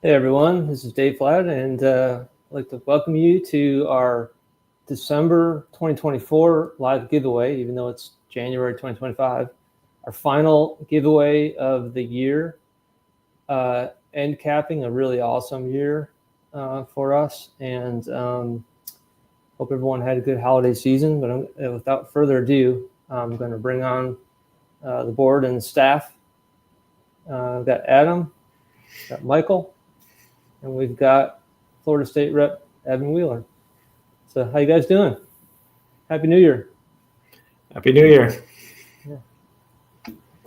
Hey everyone, this is Dave Flatt, and I'd like to welcome you to our December 2024 live giveaway, even though it's January 2025. Our final giveaway of the year, end capping a really awesome year for us, and hope everyone had a good holiday season. But without further ado, I'm going to bring on the board and staff. We've got Adam, got Michael, and we've got Florida State Rep Evan Wheeler. So how you guys doing? Happy New Year. Happy New Year. Yeah.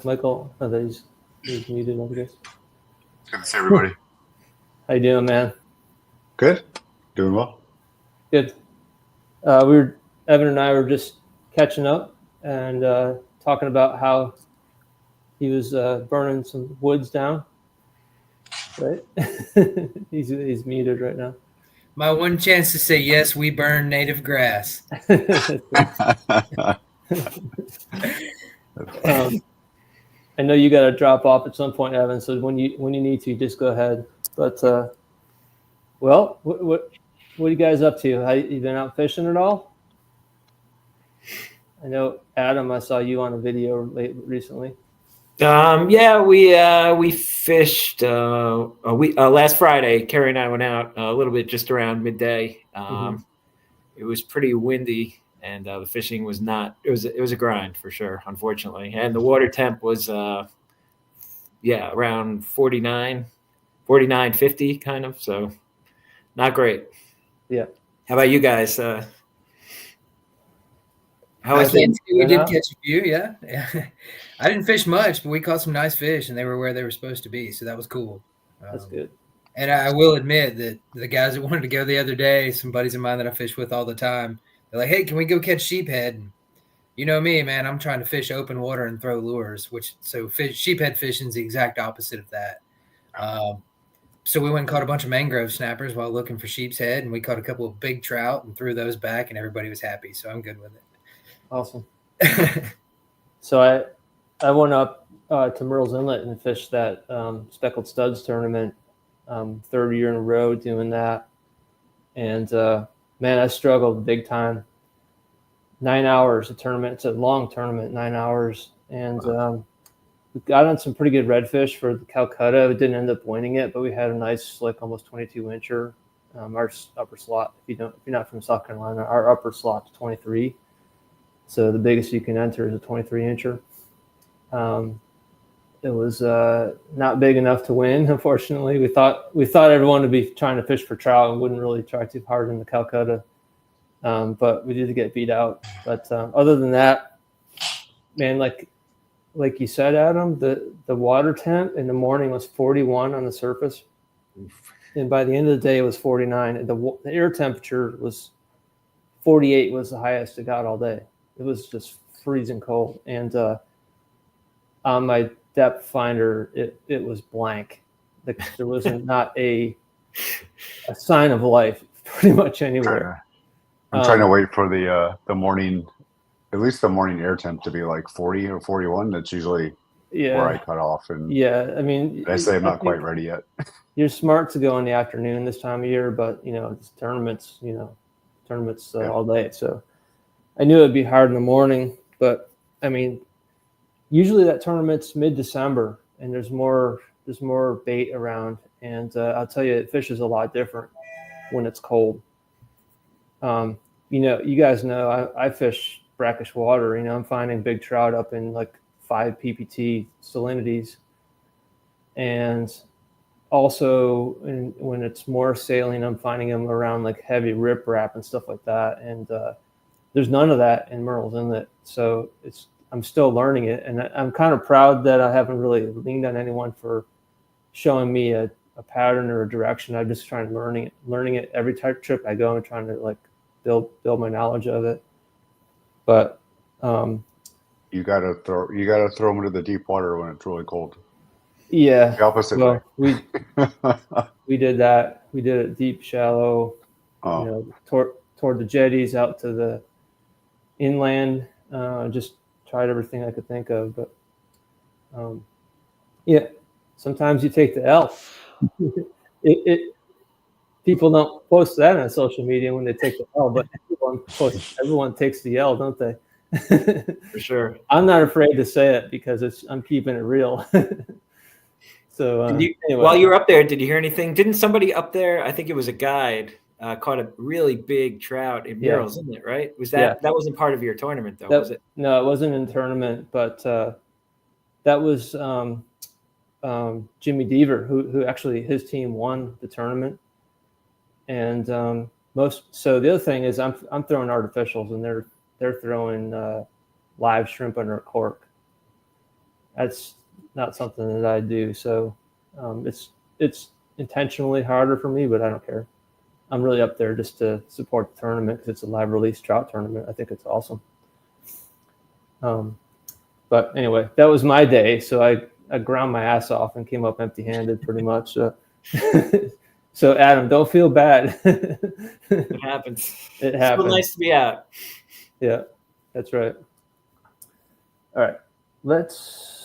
Michael, he's muted, I guess. Good to see everybody. How you doing, man? Good. Doing well. Good. Evan and I were just catching up and talking about how he was burning some woods down. Right? he's muted right now. My one chance to say yes, we burn native grass. I know you got to drop off at some point, Evan. So when you need to, just go ahead. But well, what are you guys up to? You been out fishing at all? I know Adam, I saw you on a video recently. Yeah, we fished last Friday. Carrie and I went out a little bit just around midday. It was pretty windy, and the fishing was not. It was a grind for sure, unfortunately. And the water temp was around 49, 50 kind of. So not great. Yeah. How about you guys? How was it? We did catch a few, yeah. I didn't fish much, but we caught some nice fish, and they were where they were supposed to be, so that was cool. That's good. And I will admit that the guys that wanted to go the other day, some buddies of mine that I fish with all the time, they're like, "Hey, can we go catch sheephead?" And you know me, man, I'm trying to fish open water and throw lures, sheephead fishing is the exact opposite of that. So we went and caught a bunch of mangrove snappers while looking for sheep's head, and we caught a couple of big trout and threw those back, and everybody was happy, so I'm good with it. Awesome. So I went up to Myrtle's Inlet and fished that Speckled Studs tournament, third year in a row doing that. And man, I struggled big time. 9 hours a tournament. It's a long tournament, 9 hours. And we got on some pretty good redfish for the Calcutta. We didn't end up winning it, but we had a nice, slick, almost 22 incher. Our upper slot, if you're not from South Carolina, our upper slot's 23. So the biggest you can enter is a 23 incher. It was not big enough to win, unfortunately. We thought everyone would be trying to fish for trout and wouldn't really try too hard in the Calcutta. But we did get beat out. But other than that, man, like you said, Adam, the water temp in the morning was 41 on the surface. And by the end of the day, it was 49. And the air temperature was 48 was the highest it got all day. It was just freezing cold. And on my depth finder, it was blank. There was not a sign of life pretty much anywhere. I'm trying to wait for the morning, at least the morning air temp to be like 40 or 41. That's usually where I cut off. And I mean, I say I'm not quite ready yet. You're smart to go in the afternoon this time of year, but it's tournaments, all day. So I knew it'd be hard in the morning, but I mean, usually that tournament's mid-December and there's more bait around. And I'll tell you, it fishes a lot different when it's cold. You guys know I fish brackish water. I'm finding big trout up in like 5 ppt salinities, and also when it's more saline, I'm finding them around like heavy riprap and stuff like that. And there's none of that in Myrtle's Inlet, so I'm still learning it, and I'm kind of proud that I haven't really leaned on anyone for showing me a pattern or a direction. I'm just trying to learning it every trip I go and trying to like build my knowledge of it. But you gotta throw them into the deep water when it's really cold. Yeah, the opposite way. we did that. We did it deep, shallow, toward the jetties, out to the inland. Just tried everything I could think of, but sometimes you take the L. people don't post that on social media when they take the L, but everyone takes the L, don't they? For sure. I'm not afraid to say it because I'm keeping it real. So anyway. While you were up there, did you hear anything? Didn't somebody up there, I think it was a guide, caught a really big trout in Murals, isn't it? Right? Was that that wasn't part of your tournament though? Was it? No, it wasn't in the tournament, but that was Jimmy Deaver, who actually his team won the tournament. And so the other thing is I'm throwing artificials, and they're throwing live shrimp under a cork. That's not something that I do. So it's intentionally harder for me, but I don't care. I'm really up there just to support the tournament because it's a live release trout tournament. I think it's awesome. But anyway, that was my day. So I ground my ass off and came up empty-handed pretty much. So Adam, don't feel bad. It happens. It happens. It's so nice to be out. Yeah, that's right. All right, let's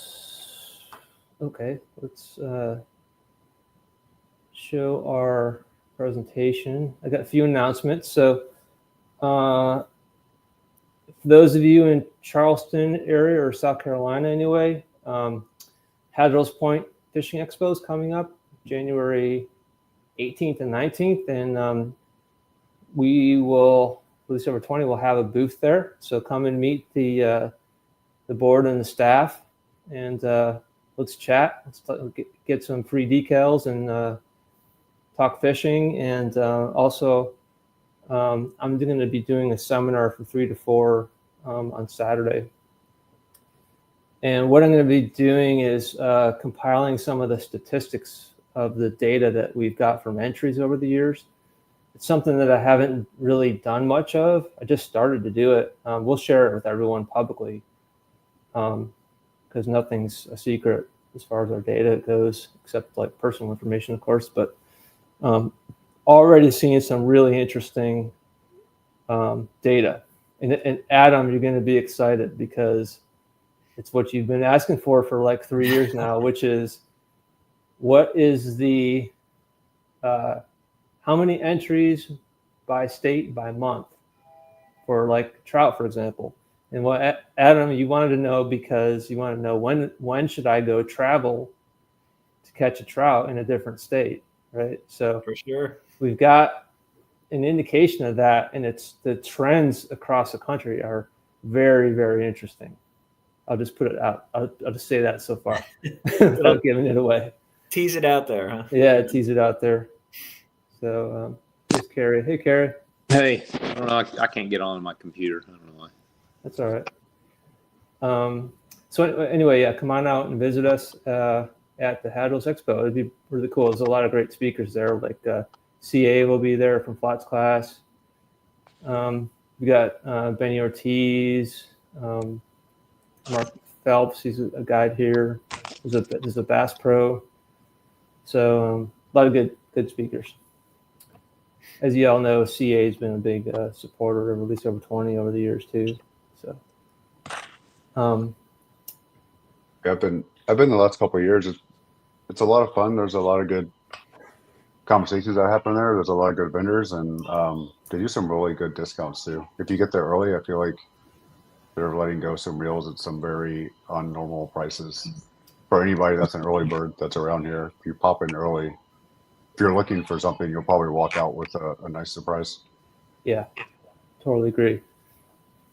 show our presentation. I got a few announcements. So for those of you in Charleston area or South Carolina anyway, Hadrill's Point Fishing Expo is coming up January 18th and 19th, and we will, December 20, we'll have a booth there. So come and meet the board and the staff, and let's chat. Let's get some free decals and talk fishing. And also, I'm going to be doing a seminar from 3 to 4 on Saturday. And what I'm going to be doing is compiling some of the statistics of the data that we've got from entries over the years. It's something that I haven't really done much of. I just started to do it. We'll share it with everyone publicly because nothing's a secret as far as our data goes, except like personal information, of course. But already seeing some really interesting data. And Adam, you're going to be excited because it's what you've been asking for like 3 years now, which is what is the how many entries by state by month for like trout, for example. And what Adam, you wanted to know because you want to know when should I go travel to catch a trout in a different state, right? So for sure, we've got an indication of that, and it's the trends across the country are very, very interesting. I'll just put it out. I'll just say that so far without giving it away. Tease it out there, huh? Yeah, tease it out there. So here's Carrie. Hey, Carrie. Hey, I don't know. I can't get on my computer. I don't know why. That's all right. So anyway, yeah, come on out and visit us at the Hadrill's Expo. It'd be really cool. There's a lot of great speakers there. Like CA will be there from Flat's class. We got Benny Ortiz, Mark Phelps. He's a guide here. There's a Bass Pro. So a lot of good speakers. As you all know, CA has been a big supporter of Release Over 20 over the years too. So, I've been the last couple of years. It's a lot of fun. There's a lot of good conversations that happen there. There's a lot of good vendors, and they do some really good discounts too. If you get there early, I feel like they're letting go some reels at some very unnormal prices for anybody that's an early bird that's around here. If you pop in early, if you're looking for something, you'll probably walk out with a nice surprise. Yeah, totally agree.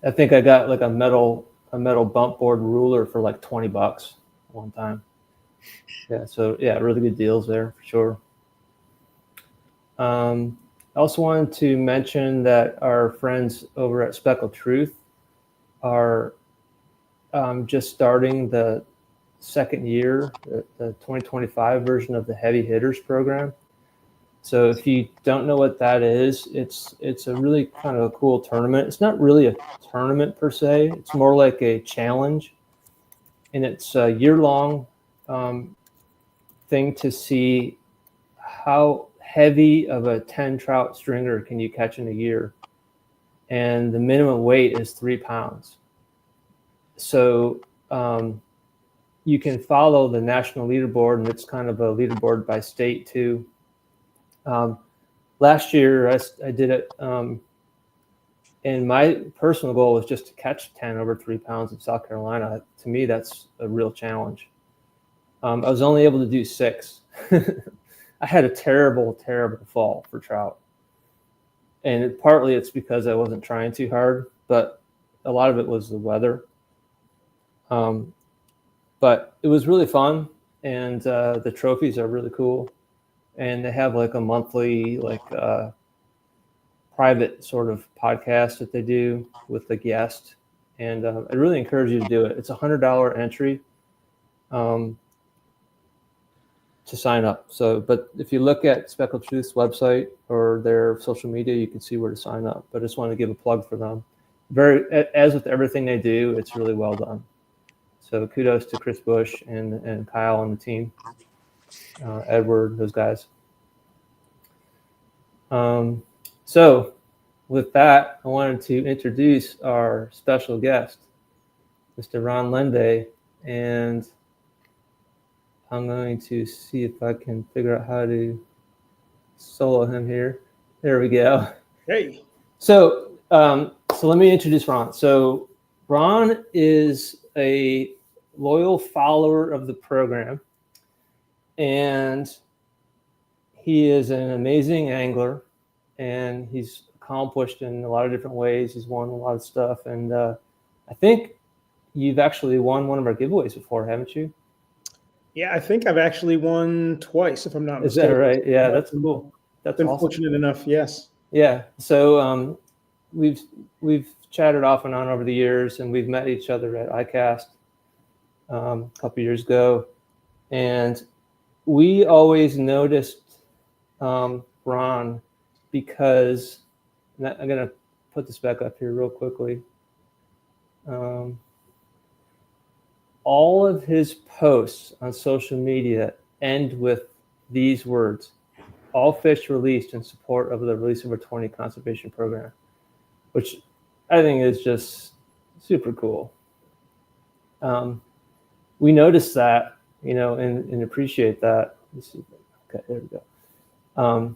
I think I got like a metal bump board ruler for like $20 one time. Yeah, so yeah, really good deals there for sure. I also wanted to mention that our friends over at Speckled Truth are just starting the second year, the 2025 version of the Heavy Hitters program. So if you don't know what that is, it's a really kind of a cool tournament. It's not really a tournament per se. It's more like a challenge, and it's a year-long thing to see how heavy of a 10 trout stringer can you catch in a year. And the minimum weight is 3 pounds. So you can follow the national leaderboard, and it's kind of a leaderboard by state too. Last year I did it, and my personal goal was just to catch 10 over 3 pounds in South Carolina. To me, that's a real challenge. I was only able to do 6. I had a terrible fall for trout. And partly it's because I wasn't trying too hard, but a lot of it was the weather. But it was really fun, and the trophies are really cool. And they have like a monthly private sort of podcast that they do with the guest. And I really encourage you to do it. It's $100 entry to sign up. So, but if you look at Speckled Truth's website or their social media, you can see where to sign up. But I just want to give a plug for them. As with everything they do, it's really well done. So kudos to Chris Bush and Kyle and the team, Edward, those guys. So with that, I wanted to introduce our special guest, Mr. Ron Lendvay, and I'm going to see if I can figure out how to solo him here. There we go. Hey. So let me introduce Ron. So Ron is a loyal follower of the program, and he is an amazing angler, and he's accomplished in a lot of different ways. He's won a lot of stuff, and I think you've actually won one of our giveaways before, haven't you? Yeah, I think I've actually won twice, if I'm not mistaken. Is that right? Yeah, that's cool. That's been awesome. Fortunate enough, yes. Yeah. So we've chatted off and on over the years, and we've met each other at ICAST a couple years ago, and we always noticed Ron because I'm gonna put this back up here real quickly. All of his posts on social media end with these words: all fish released in support of the Release Over 20 conservation program, which I think is just super cool. We noticed that, and appreciate that. Okay, there we go.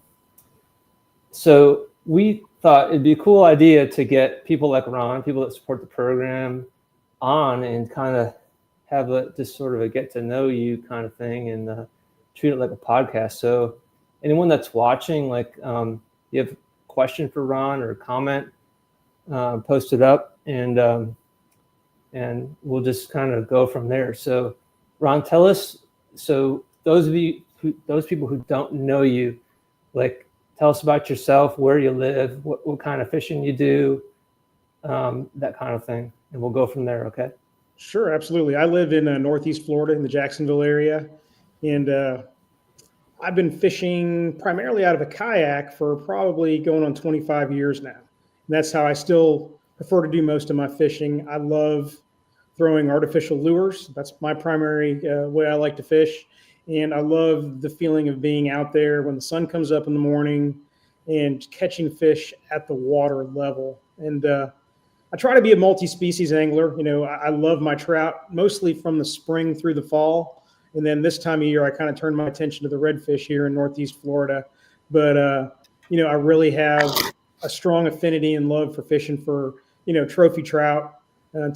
So we thought it'd be a cool idea to get people like Ron, people that support the program, on and kind of have just sort of a get to know you kind of thing, and treat it like a podcast. So anyone that's watching, you have a question for Ron or a comment, post it up, and we'll just kind of go from there. So Ron, tell us, so those people who don't know you, tell us about yourself, where you live, what kind of fishing you do, that kind of thing. And we'll go from there. Okay. Sure, absolutely. I live in Northeast Florida in the Jacksonville area, and I've been fishing primarily out of a kayak for probably going on 25 years now. And that's how I still prefer to do most of my fishing. I love throwing artificial lures. That's my primary way I like to fish. And I love the feeling of being out there when the sun comes up in the morning and catching fish at the water level. And I try to be a multi-species angler. I love my trout mostly from the spring through the fall. And then this time of year, I kind of turn my attention to the redfish here in Northeast Florida. But, I really have a strong affinity and love for fishing for, trophy trout,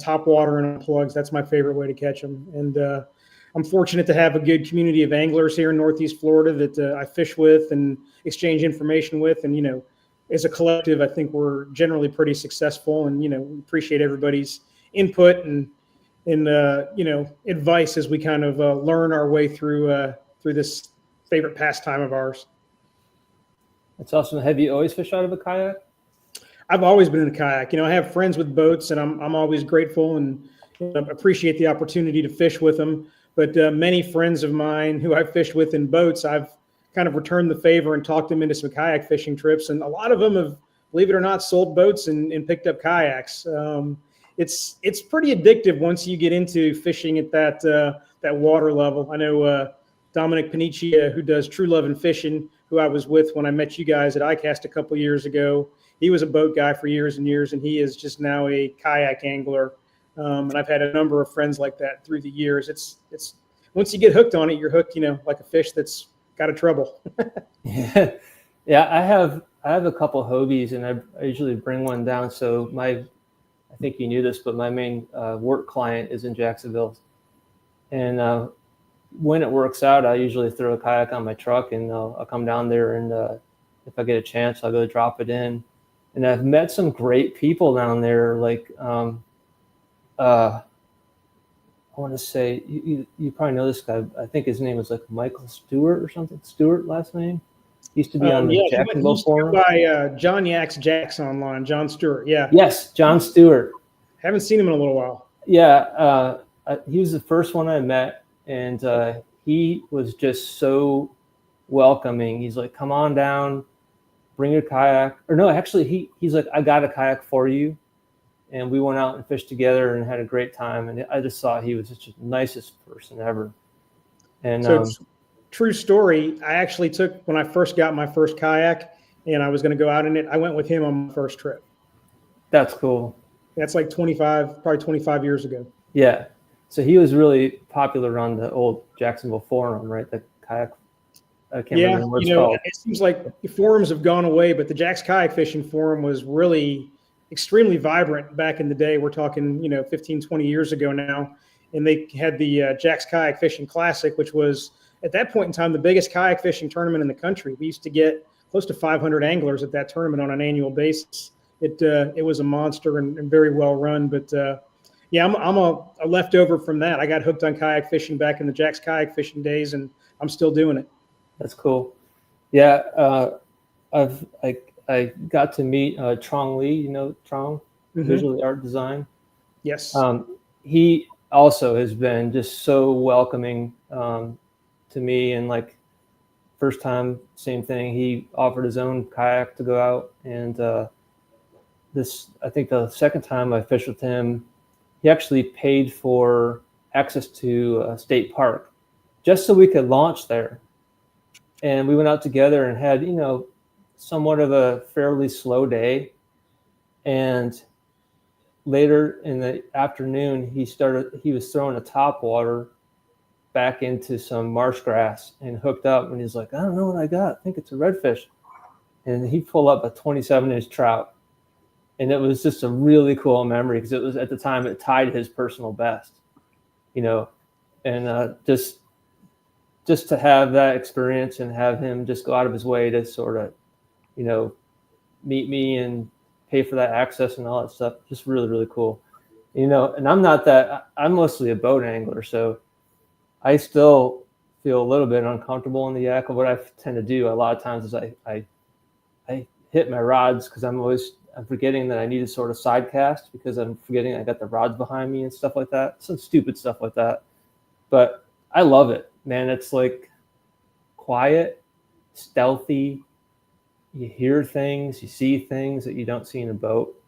top water and on plugs. That's my favorite way to catch them. And I'm fortunate to have a good community of anglers here in Northeast Florida that I fish with and exchange information with. And, as a collective, I think we're generally pretty successful, and, we appreciate everybody's input and advice as we kind of learn our way through this favorite pastime of ours. That's awesome. Have you always fished out of a kayak? I've always been in a kayak. I have friends with boats, and I'm always grateful and appreciate the opportunity to fish with them. But many friends of mine who I've fished with in boats, I've kind of returned the favor and talked them into some kayak fishing trips. And a lot of them have, believe it or not, sold boats and picked up kayaks. It's pretty addictive once you get into fishing at that water level. I know Dominic Panicia, who does True Love and Fishing, who I was with when I met you guys at ICAST a couple of years ago. He was a boat guy for years and years, and he is just now a kayak angler. And I've had a number of friends like that through the years. It's once you get hooked on it, you're hooked, like a fish that's got a trouble. Yeah. Yeah, I have a couple Hobies, and I usually bring one down. So I think you knew this, but my main work client is in Jacksonville, and when it works out, I usually throw a kayak on my truck, and I'll come down there, and if I get a chance, I'll go drop it in. And I've met some great people down there, like I want to say you probably know this guy. I think his name was like Michael Stewart or something. Stewart last name. He used to be on the Yeah, Jacksonville forum. By John Yaks Jacks online. John Stewart. Yeah. Yes, John Stewart. Haven't seen him in a little while. Yeah, he was the first one I met, and he was just so welcoming. He's like, "Come on down, bring your kayak." Or no, actually, he's like, "I got a kayak for you." And we went out and fished together and had a great time. And I just thought he was just the nicest person ever. And so, true story. I actually took, when I first got my first kayak and I was going to go out in it, I went with him on my first trip. That's cool. That's like probably 25 years ago. Yeah. So he was really popular on the old Jacksonville forum, right? The kayak. I can't remember what it's called. It seems like the forums have gone away, but the Jack's Kayak Fishing Forum was really extremely vibrant back in the day. We're talking, 15, 20 years ago now. And they had the Jack's Kayak Fishing Classic, which was at that point in time the biggest kayak fishing tournament in the country. We used to get close to 500 anglers at that tournament on an annual basis. It was a monster and very well run. But I'm a leftover from that. I got hooked on kayak fishing back in the Jack's Kayak Fishing days, and I'm still doing it. That's cool. Yeah, I got to meet Trong Lee. You know Trong, visual art design. Yes. He also has been just so welcoming to me, and like first time, same thing. He offered his own kayak to go out, and I think the second time I fished with him, he actually paid for access to a state park just so we could launch there. And we went out together and had, somewhat of a fairly slow day. And later in the afternoon, he was throwing a topwater back into some marsh grass and hooked up. And he's like, "I don't know what I got. I think it's a redfish." And he pulled up a 27-inch trout. And it was just a really cool memory because it was, at the time, it tied his personal best, and just to have that experience and have him just go out of his way to sort of, meet me and pay for that access and all that stuff. Just really, really cool. And I'm mostly a boat angler, so I still feel a little bit uncomfortable in the yak. What I tend to do a lot of times is I hit my rods because I'm forgetting that I need to sort of side cast because I'm forgetting I got the rods behind me and stuff like that. Some stupid stuff like that. But I love it, man. It's like quiet, stealthy. You hear things, you see things that you don't see in a boat.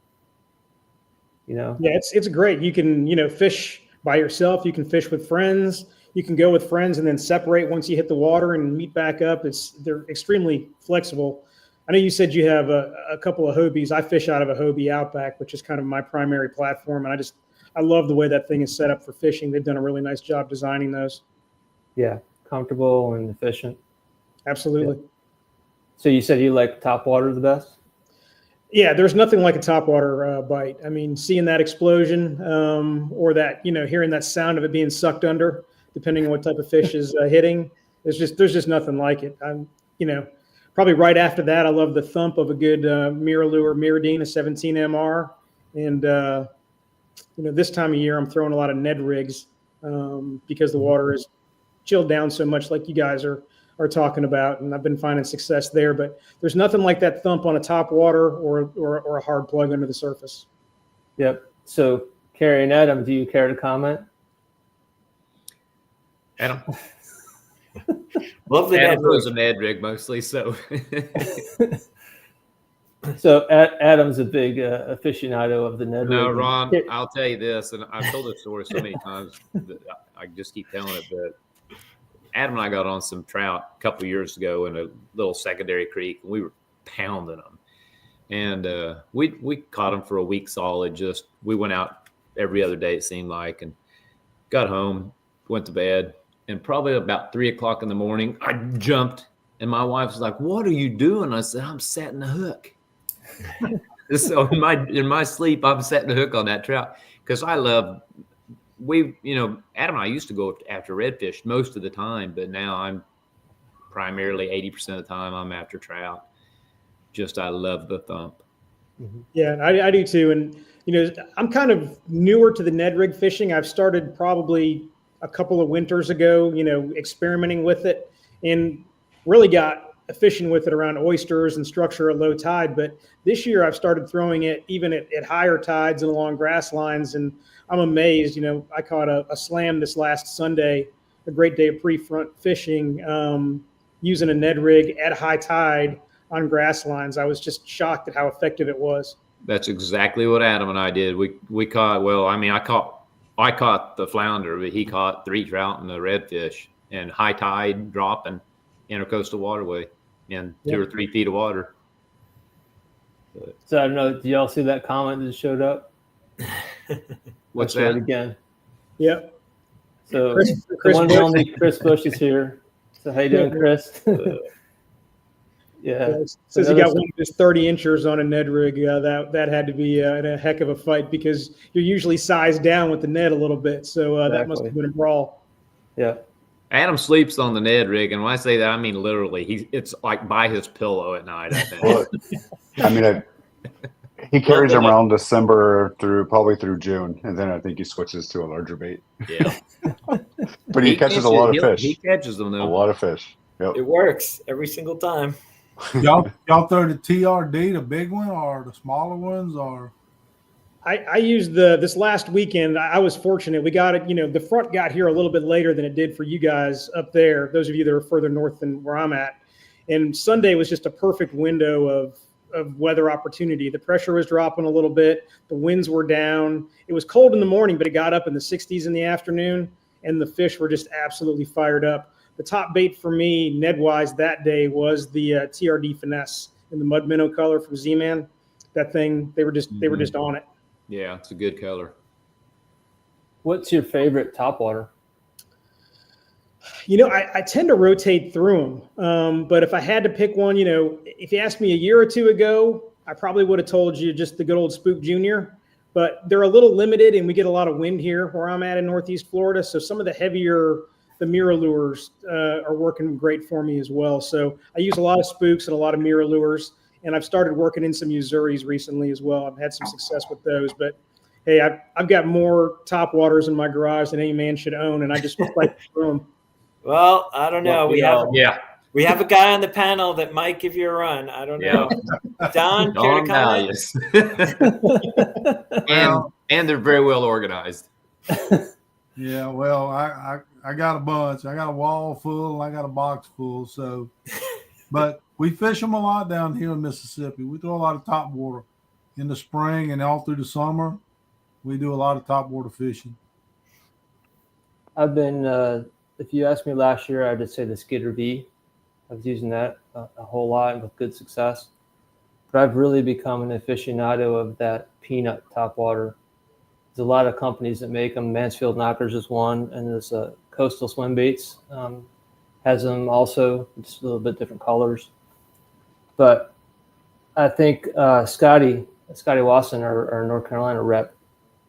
Yeah, it's great. You can, fish by yourself. You can fish with friends. You can go with friends and then separate once you hit the water and meet back up. They're extremely flexible. I know you said you have a couple of Hobies. I fish out of a Hobie Outback, which is kind of my primary platform. And I love the way that thing is set up for fishing. They've done a really nice job designing those. Yeah, comfortable and efficient. Absolutely. Yeah. So you said you like topwater the best? Yeah, there's nothing like a topwater bite. I mean, seeing that explosion or that, hearing that sound of it being sucked under, depending on what type of fish is hitting, there's just nothing like it. Probably right after that, I love the thump of a good mirror lure, Mirrodine, a 17 MR. And, this time of year, I'm throwing a lot of Ned rigs because the water is chilled down so much like you guys are talking about. And I've been finding success there. But there's nothing like that thump on a top water or a hard plug under the surface. Yep. So, Carrie and Adam, do you care to comment? Adam? Love the Ned was a Ned rig mostly, so. So Adam's a big aficionado of the Ned rig. No, Ron, I'll tell you this, and I've told this story so many times that I just keep telling it, but Adam and I got on some trout a couple of years ago in a little secondary creek, and we were pounding them. And we caught them for a week solid. We went out every other day, it seemed like, and got home, went to bed. And probably about 3 o'clock in the morning, I jumped And my wife was like, "What are you doing?" I said, "I'm setting the hook." So in my sleep, I'm setting the hook on that trout because Adam and I used to go after redfish most of the time, but now I'm primarily 80% of the time I'm after trout. Just I love the thump. Yeah, I do too. And I'm kind of newer to the Ned rig fishing. I've started probably a couple of winters ago, experimenting with it, and really got efficient with it around oysters and structure at low tide. But this year I've started throwing it even at higher tides and along grass lines, and I'm amazed. I caught a slam this last Sunday, a great day of pre-front fishing, using a Ned rig at high tide on grass lines. I was just shocked at how effective it was. That's exactly what Adam and I did. We caught, I caught the flounder, but he caught 3 trout and the redfish, and high tide dropping intercoastal waterway in 2 or 3 feet of water. So I don't know. Do y'all see that comment that showed up? What's that that again? Yep. So Chris the one and Bush. only Chris Bush is here. So how you doing, Chris? Yeah. Says he got one of his 30 inchers on a Ned rig. That had to be a heck of a fight because you're usually sized down with the Ned a little bit. So that must have been a brawl. Yeah. Adam sleeps on the Ned rig, and when I say that, I mean literally. It's like by his pillow at night, I think. Well, I mean, he carries them around December probably through June, and then I think he switches to a larger bait. Yeah. But he catches a lot of fish. He catches them, though. A lot of fish. Yep. It works every single time. Y'all throw the TRD, the big one, or the smaller ones, or? I used this last weekend. I was fortunate. We got it. The front got here a little bit later than it did for you guys up there. Those of you that are further north than where I'm at. And Sunday was just a perfect window of weather opportunity. The pressure was dropping a little bit. The winds were down. It was cold in the morning, but it got up in the 60s in the afternoon, and the fish were just absolutely fired up. The top bait for me, Ned-wise, that day was the TRD Finesse in the mud minnow color from Z-Man. That thing, they were just on it. Yeah, it's a good color. What's your favorite topwater? I tend to rotate through them. But if I had to pick one, if you asked me a year or two ago, I probably would have told you just the good old Spook Junior. But they're a little limited, and we get a lot of wind here where I'm at in Northeast Florida. So some of the heavier, the mirror lures are working great for me as well. So I use a lot of spooks and a lot of mirror lures. And I've started working in some Usuris recently as well. I've had some success with those. But, hey, I've got more topwaters in my garage than any man should own, and I just like to throw them. Well, I don't know. We have a guy on the panel that might give you a run. I don't know. Don, care to comment? and they're very well organized. Yeah, well, I got a bunch. I got a wall full, and I got a box full. So, but we fish them a lot down here in Mississippi. We throw a lot of topwater in the spring and all through the summer. We do a lot of topwater fishing. I've been, if you asked me last year, I'd just say the Skidder V. I was using that a whole lot with good success. But I've really become an aficionado of that peanut topwater. There's a lot of companies that make them. Mansfield Knockers is one, and there's Coastal Swim Baits has them also, just a little bit different colors. But I think Scotty Wasson, our North Carolina rep,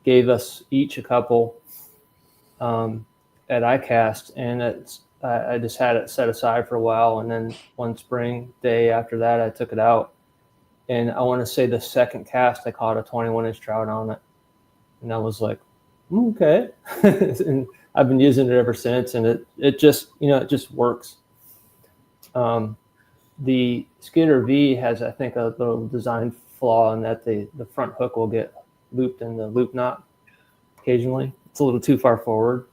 gave us each a couple at ICAST, and I just had it set aside for a while, and then one spring day after that, I took it out, and I want to say the second cast, I caught a 21-inch trout on it, and I was like, okay, and I've been using it ever since, and it just works. The Skidder V has, I think, a little design flaw in that the front hook will get looped in the loop knot occasionally. It's a little too far forward,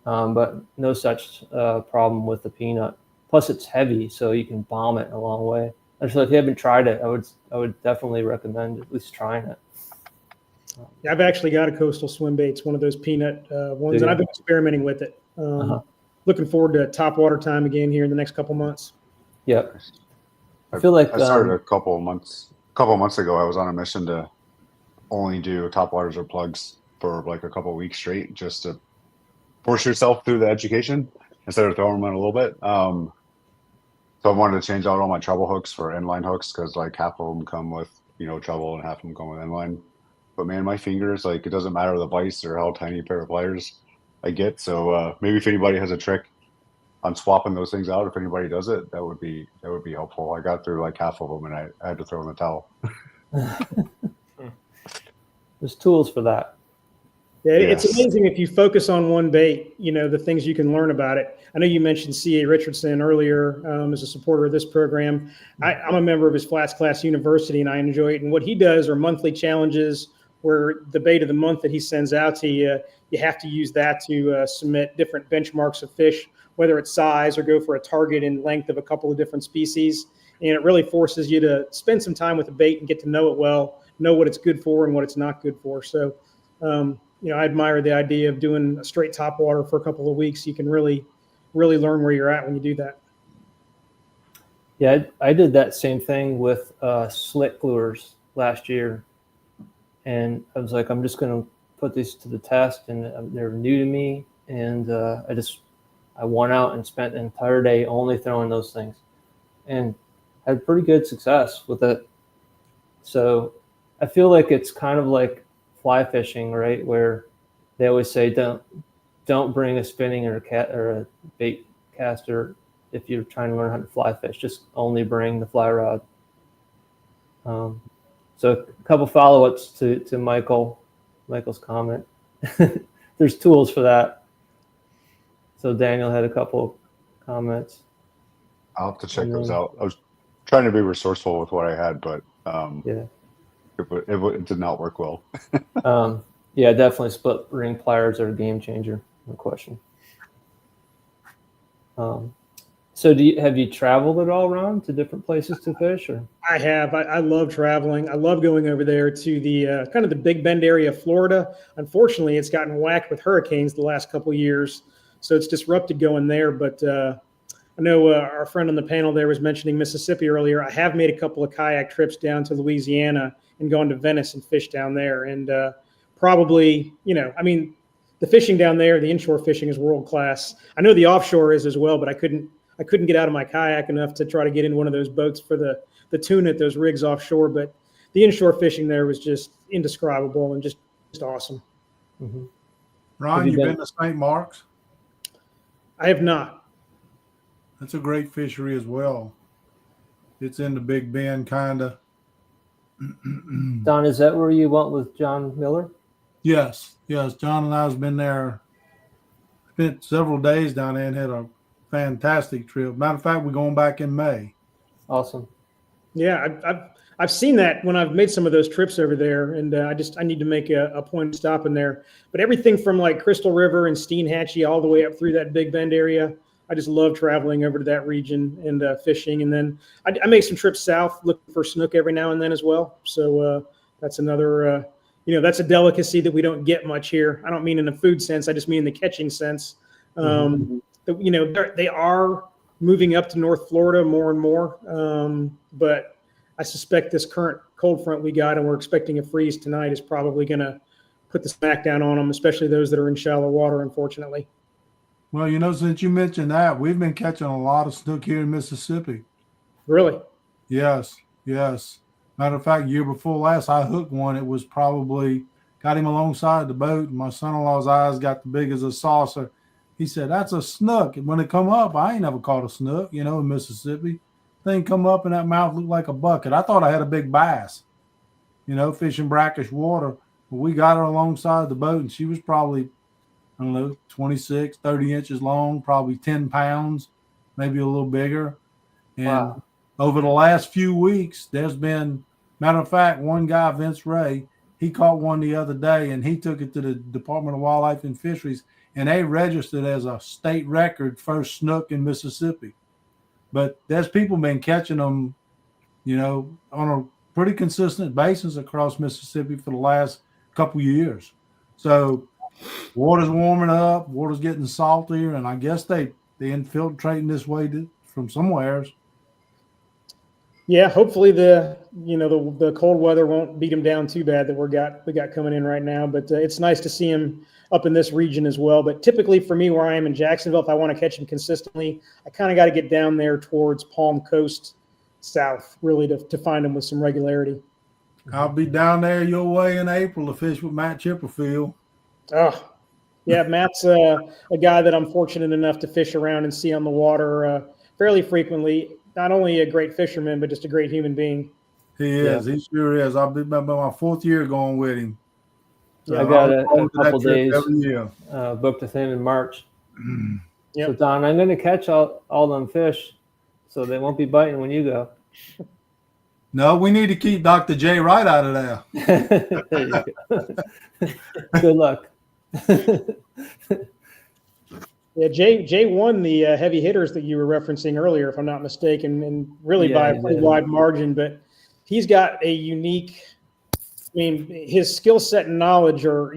but no such problem with the peanut. Plus, it's heavy, so you can bomb it a long way. And so if you haven't tried it, I would definitely recommend at least trying it. Yeah, I've actually got a Coastal Swim Baits, one of those peanut ones, and I've been experimenting with it. Looking forward to topwater time again here in the next couple months. Yep. I feel like I started a couple months ago. I was on a mission to only do topwaters or plugs for like a couple of weeks straight, just to force yourself through the education instead of throwing them in a little bit. So I wanted to change out all my treble hooks for inline hooks because like half of them come with treble and half of them come with inline. But man, my fingers, like, it doesn't matter the vise or how tiny a pair of pliers I get. So maybe if anybody has a trick on swapping those things out, if anybody does it, that would be helpful. I got through like half of them and I had to throw in the towel. There's tools for that. Yeah, Yes. It's amazing if you focus on one bait, the things you can learn about it. I know you mentioned C.A. Richardson earlier as a supporter of this program. I'm a member of his Flats Class University, and I enjoy it. And what he does are monthly challenges where the bait of the month that he sends out to you, you have to use that to submit different benchmarks of fish, whether it's size or go for a target in length of a couple of different species. And it really forces you to spend some time with the bait and get to know it well, know what it's good for and what it's not good for. So, I admire the idea of doing a straight top water for a couple of weeks. You can really learn where you're at when you do that. Yeah, I did that same thing with slick lures last year. And I was like, I'm just going to put these to the test, and they're new to me. And I went out and spent an entire day only throwing those things and had pretty good success with it. So I feel like it's kind of like fly fishing, right? Where they always say, don't bring a spinning or a bait caster if you're trying to learn how to fly fish. Just only bring the fly rod. So a couple follow-ups to Michael's comment. There's tools for that. So Daniel had a couple comments. I'll have to check those out. I was trying to be resourceful with what I had, but Yeah. it did not work well. Yeah, definitely split ring pliers are a game changer. No question. So have you traveled at all, Ron, to different places to fish? Or I have. I love traveling. I love going over there to the kind of the Big Bend area of Florida. Unfortunately, it's gotten whacked with hurricanes the last couple of years, so it's disrupted going there. But I know our friend on the panel there was mentioning Mississippi earlier. I have made a couple of kayak trips down to Louisiana and gone to Venice and fished down there. And probably, the fishing down there, the inshore fishing is world class. I know the offshore is as well, but I couldn't get out of my kayak enough to try to get in one of those boats for the tuna at those rigs offshore. But the inshore fishing there was just indescribable and just awesome. mm-hmm. Ron, you've been to St. Mark's? I have not. That's a great fishery as well. It's in the Big Bend, kind of. Don, is that where you went with John Miller? Yes. John and I have been there. Spent several days down there and had a fantastic trip. Matter of fact, we're going back in May. Awesome. Yeah, I've seen that when I've made some of those trips over there, and I need to make a point of stopping there. But everything from like Crystal River and Steenhatchee all the way up through that Big Bend area, I just love traveling over to that region and fishing. And then I make some trips south looking for snook every now and then as well. So that's another, that's a delicacy that we don't get much here. I don't mean in a food sense. I just mean in the catching sense. They are moving up to North Florida more and more. But I suspect this current cold front we got, and we're expecting a freeze tonight, is probably going to put the smack down on them, especially those that are in shallow water, unfortunately. Well, since you mentioned that, we've been catching a lot of snook here in Mississippi. Really? Yes. Matter of fact, year before last, I hooked one. It was probably, got him alongside the boat, and my son-in-law's eyes got the big as a saucer. He said, that's a snook. And when it come up, I ain't never caught a snook, in Mississippi. Thing come up and that mouth looked like a bucket. I thought I had a big bass, fishing brackish water. But we got her alongside the boat, and she was probably, 26, 30 inches long, probably 10 pounds, maybe a little bigger. And over the last few weeks, there's been, matter of fact, one guy, Vince Ray, he caught one the other day, and he took it to the Department of Wildlife and Fisheries, and they registered as a state record first snook in Mississippi. But there's people been catching them, on a pretty consistent basis across Mississippi for the last couple years. So water's warming up, water's getting saltier, and I guess they infiltrating this way from somewheres. Yeah, hopefully the cold weather won't beat them down too bad that we got coming in right now. But it's nice to see them up in this region as well. But typically for me, where I am in Jacksonville, if I want to catch them consistently, I kind of got to get down there towards Palm Coast south, really, to find them with some regularity. I'll be down there your way in April to fish with Matt Chipperfield. Oh, yeah, Matt's a guy that I'm fortunate enough to fish around and see on the water fairly frequently. Not only a great fisherman, but just a great human being. He is. Yeah. He sure is. I'll be my 4th year going with him. So I got a couple days booked with him in March. Yep. So, Don, I'm going to catch all them fish so they won't be biting when you go. No, we need to keep Dr. J right out of there. There you go. Good luck. Yeah, Jay won the heavy hitters that you were referencing earlier, if I'm not mistaken, and really by a pretty wide margin. But he's got a unique, I mean, his skill set and knowledge are,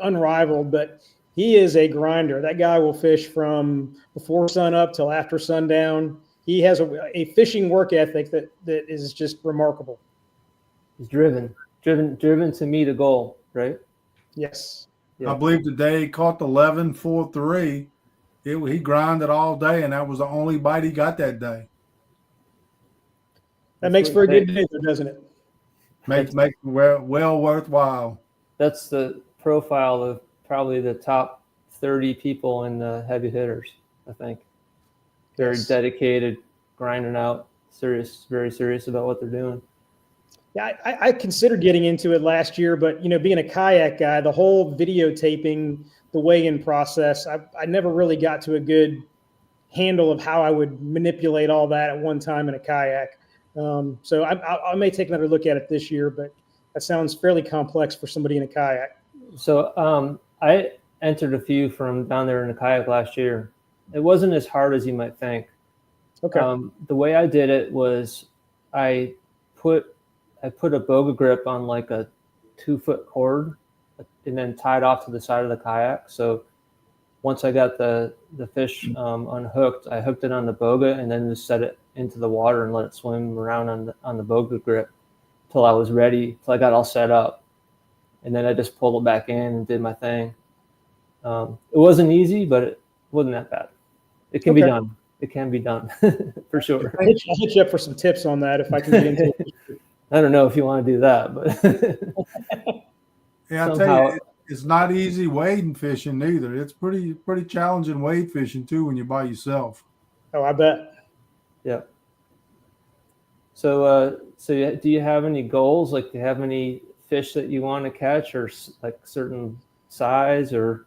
unrivaled, but he is a grinder. That guy will fish from before sun up till after sundown. He has a fishing work ethic that is just remarkable. He's driven to meet a goal, right? Yes. Yeah. I believe today he caught the 11.43. He grinded all day, and that was the only bite he got that day. That makes for a good day, doesn't it? Makes well worthwhile. That's the profile of probably the top 30 people in the heavy hitters, I think. Very dedicated, grinding out, serious, very serious about what they're doing. Yeah, I considered getting into it last year, but, being a kayak guy, the whole videotaping, the weigh-in process, I never really got to a good handle of how I would manipulate all that at one time in a kayak. So I may take another look at it this year, but that sounds fairly complex for somebody in a kayak. So I entered a few from down there in a kayak last year. It wasn't as hard as you might think. Okay. The way I did it was I put a boga grip on like a 2-foot cord and then tied off to the side of the kayak. So once I got the fish unhooked, I hooked it on the boga and then just set it into the water and let it swim around on the boga grip till I was ready, till I got all set up. And then I just pulled it back in and did my thing. It wasn't easy, but it wasn't that bad. It can be done. It can be done for sure. I'll hit you up for some tips on that if I can get into it. I don't know if you want to do that, but yeah, I'll tell you, it's not easy wading fishing either. It's pretty challenging wade fishing too when you're by yourself. Oh, I bet. Yeah. So do you have any goals? Like, do you have any fish that you want to catch, or like certain size or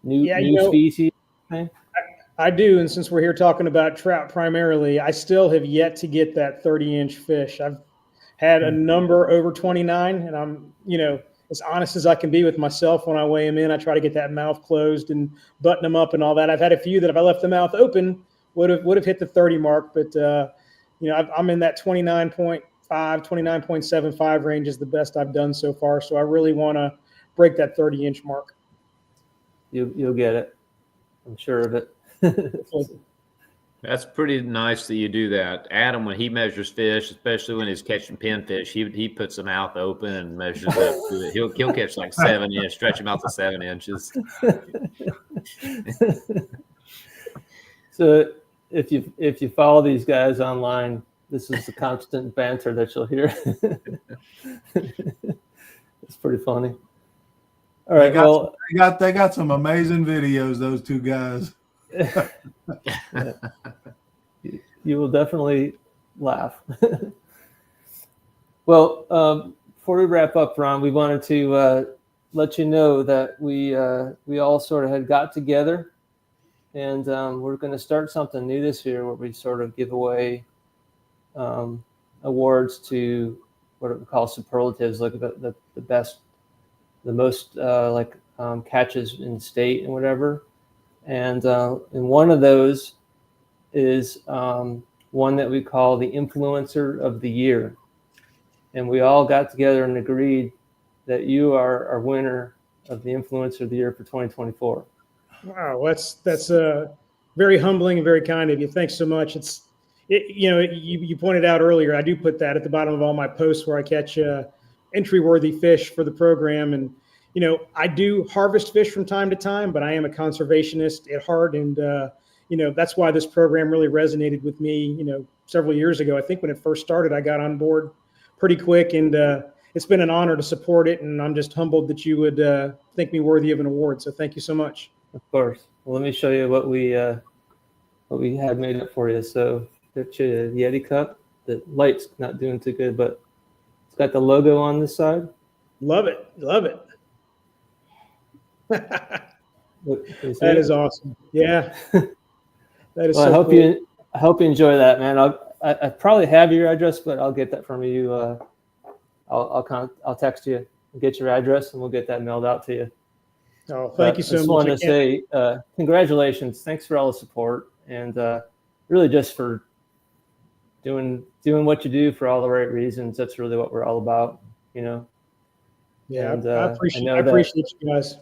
new species? I do, and since we're here talking about trout primarily, I still have yet to get that 30-inch fish. I've had a number over 29, and I'm, as honest as I can be with myself when I weigh them in. I try to get that mouth closed and button them up and all that. I've had a few that if I left the mouth open would have hit the 30 mark, but I'm in that 29.5, 29.75 range is the best I've done so far. So I really want to break that 30-inch mark. You'll get it. I'm sure of it. That's pretty nice that you do that. Adam, when he measures fish, especially when he's catching pinfish, he puts the mouth open and measures up to it. He'll catch like 7 inches, stretch him out to 7 inches. So if you follow these guys online, this is the constant banter that you'll hear. It's pretty funny. All right. They got some amazing videos, those two guys. You will definitely laugh. Well, before we wrap up, Ron, we wanted to let you know that we all sort of had got together, and we're going to start something new this year where we sort of give away awards to what we call superlatives, like the best, the most catches in the state and whatever. And one of those is one that we call the Influencer of the Year. And we all got together and agreed that you are our winner of the Influencer of the Year for 2024. Wow, that's very humbling and very kind of you. Thanks so much. You pointed out earlier, I do put that at the bottom of all my posts where I catch entry-worthy fish for the program. And I do harvest fish from time to time, but I am a conservationist at heart. And, that's why this program really resonated with me, several years ago. I think when it first started, I got on board pretty quick, and it's been an honor to support it. And I'm just humbled that you would think me worthy of an award. So thank you so much. Of course. Well, let me show you what we had made up for you. So got you a Yeti cup. The light's not doing too good, but it's got the logo on this side. Love it. Love it. Look, can you see That it? is awesome. Yeah. That is Well, so I hope cool. I hope you enjoy that, man. I probably have your address, but I'll get that from you. I'll text you and get your address, and we'll get that mailed out to you. Oh, thank you so I just much. wanted to say congratulations. Thanks for all the support, and really just for doing what you do for all the right reasons. That's really what we're all about, Yeah, And I I appreciate know I that appreciate you guys.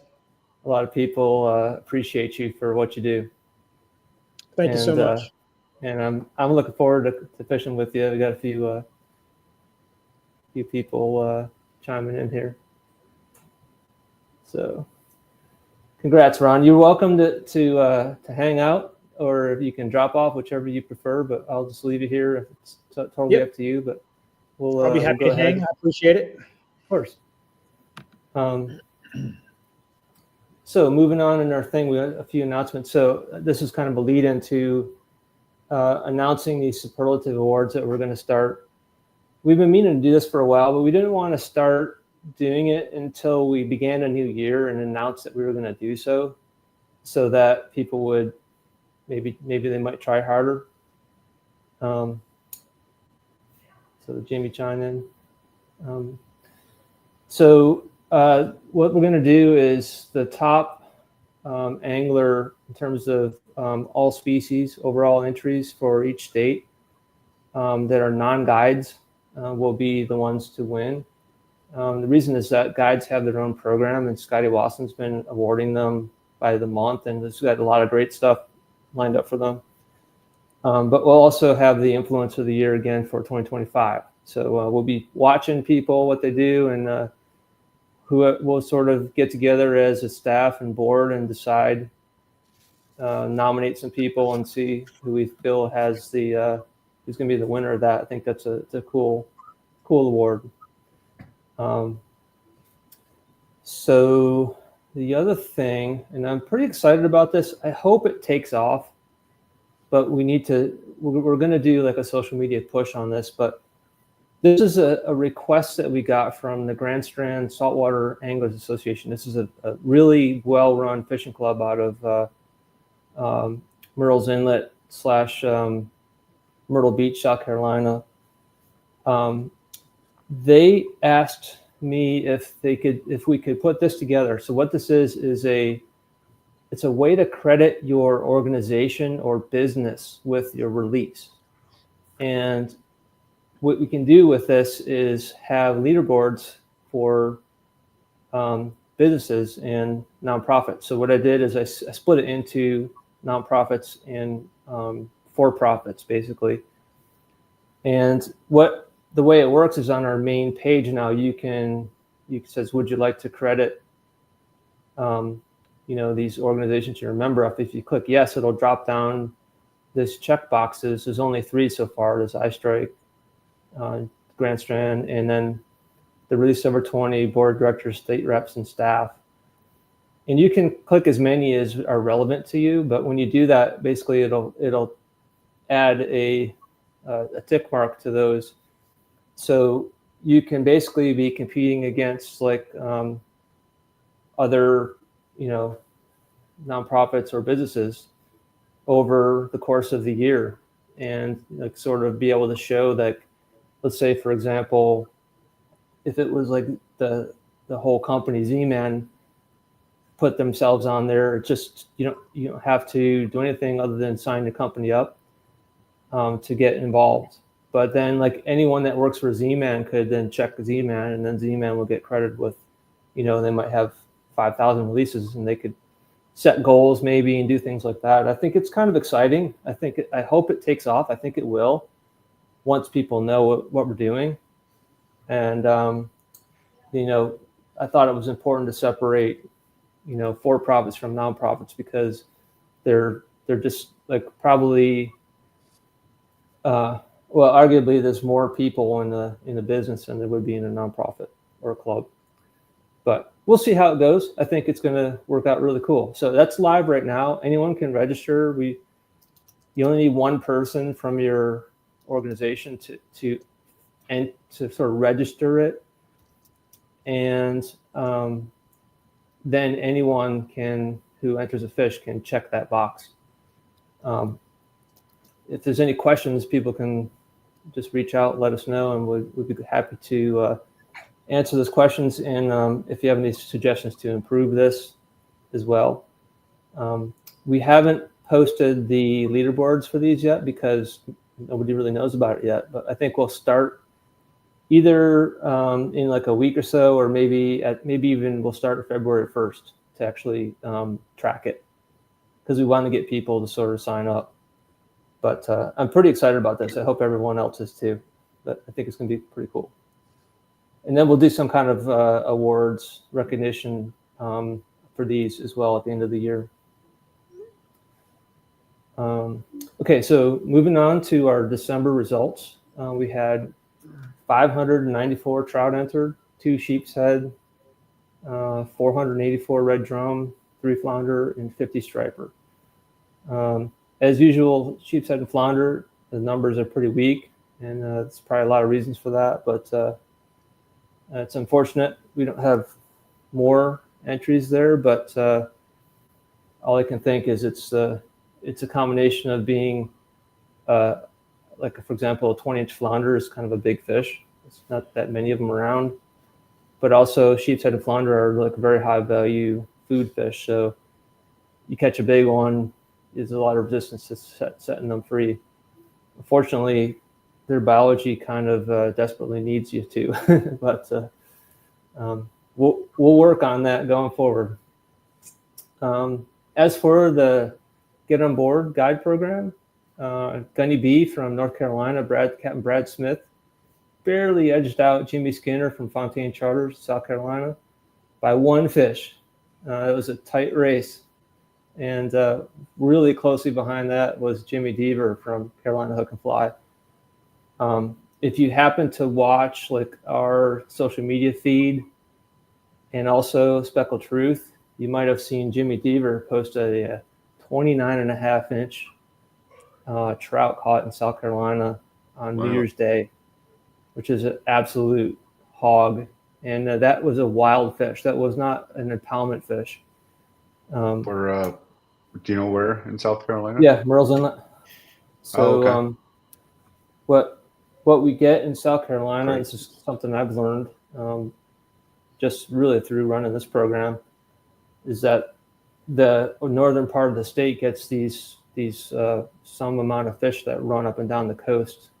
a lot of people appreciate you for what you do. Thank you so And, much. And I'm looking forward to fishing with you. We got a few people chiming in here. So, congrats, Ron. You're welcome to hang out, or if you can drop off, whichever you prefer. But I'll just leave you here. It's totally Yep. up to you. But we'll I'll be we'll happy go to hang. ahead. I appreciate it. Of course. So moving on in our thing, we have a few announcements. So this is kind of a lead into announcing these superlative awards that we're going to start. We've been meaning to do this for a while, but we didn't want to start doing it until we began a new year and announced that we were going to do so that people would maybe they might try harder. So Jamie chime in. What we're going to do is the top angler in terms of all species, overall entries for each state that are non-guides will be the ones to win. The reason is that guides have their own program, and Scotty Wasson's been awarding them by the month, and it's got a lot of great stuff lined up for them. But we'll also have the influence of the year again for 2025. So we'll be watching people, what they do, and we'll sort of get together as a staff and board and decide, nominate some people and see who we feel has who's going to be the winner of that. I think that's a cool award. So the other thing, and I'm pretty excited about this, I hope it takes off, but we're going to do like a social media push on this, but this is a request that we got from the Grand Strand Saltwater Anglers Association. This is a really well-run fishing club out of Murrells Inlet / Myrtle Beach, South Carolina. They asked me if we could put this together. So what this is it's a way to credit your organization or business with your release. And what we can do with this is have leaderboards for businesses and nonprofits. So what I did is I split it into nonprofits and for-profits, basically. And the way it works is on our main page now. It says, would you like to credit these organizations you're a member of? If you click yes, it'll drop down this check boxes. There's only 3 so far. There's iStrike, Grand Strand, and then the Release Over 20 board directors, state reps, and staff. And you can click as many as are relevant to you, but when you do that, basically it'll add a tick mark to those. So you can basically be competing against like other nonprofits or businesses over the course of the year, and like sort of be able to show that, let's say, for example, if it was like the whole company Z-Man put themselves on there, just you don't have to do anything other than sign the company up to get involved. But then like anyone that works for Z-Man could then check Z-Man, and then Z-Man will get credited with, they might have 5,000 releases, and they could set goals maybe and do things like that. I think it's kind of exciting. I hope it takes off. I think it will once people know what we're doing. And, I thought it was important to separate, for-profits from nonprofits, because they're just like probably, arguably there's more people in the business than there would be in a nonprofit or a club. But we'll see how it goes. I think it's going to work out really cool. So that's live right now. Anyone can register. You only need one person from your organization to sort of register it, and then anyone who enters a fish can check that box. If there's any questions, people can just reach out, let us know, and we'd be happy to answer those questions. And if you have any suggestions to improve this as well. We haven't posted the leaderboards for these yet because nobody really knows about it yet, but I think we'll start either in like a week or so, or maybe even we'll start February 1st to actually track it, because we want to get people to sort of sign up. But I'm pretty excited about this. I hope everyone else is too. But I think it's going to be pretty cool. And then we'll do some kind of awards recognition for these as well at the end of the year. Okay, so moving on to our December results. We had 594 trout entered, 2 sheep's head, 484 red drum, 3 flounder, and 50 striper. As usual, sheep's head and flounder, the numbers are pretty weak, and there's probably a lot of reasons for that, but it's unfortunate we don't have more entries there, but all I can think is it's a combination of being like, for example, a 20-inch flounder is kind of a big fish. It's not that many of them around, but also sheep's head and flounder are like very high value food fish. So you catch a big one, there's a lot of resistance to setting them free. Unfortunately, their biology kind of desperately needs you to, but we'll work on that going forward. As for the Get on Board guide program, Gunny B from North Carolina, Captain Brad Smith, barely edged out Jimmy Skinner from Fontaine Charters, South Carolina, by 1 fish. It was a tight race. And really closely behind that was Jimmy Deaver from Carolina Hook and Fly. If you happen to watch like our social media feed and also Speckled Truth, you might have seen Jimmy Deaver post a 29.5-inch trout caught in South Carolina on New Year's Day, which is an absolute hog. And that was a wild fish. That was not an impoundment fish. Do you know where in South Carolina? Yeah, Merle's Inlet. So okay. What we get in South Carolina, Great. this is something I've learned just really through running this program, is that the northern part of the state gets these some amount of fish that run up and down the coast.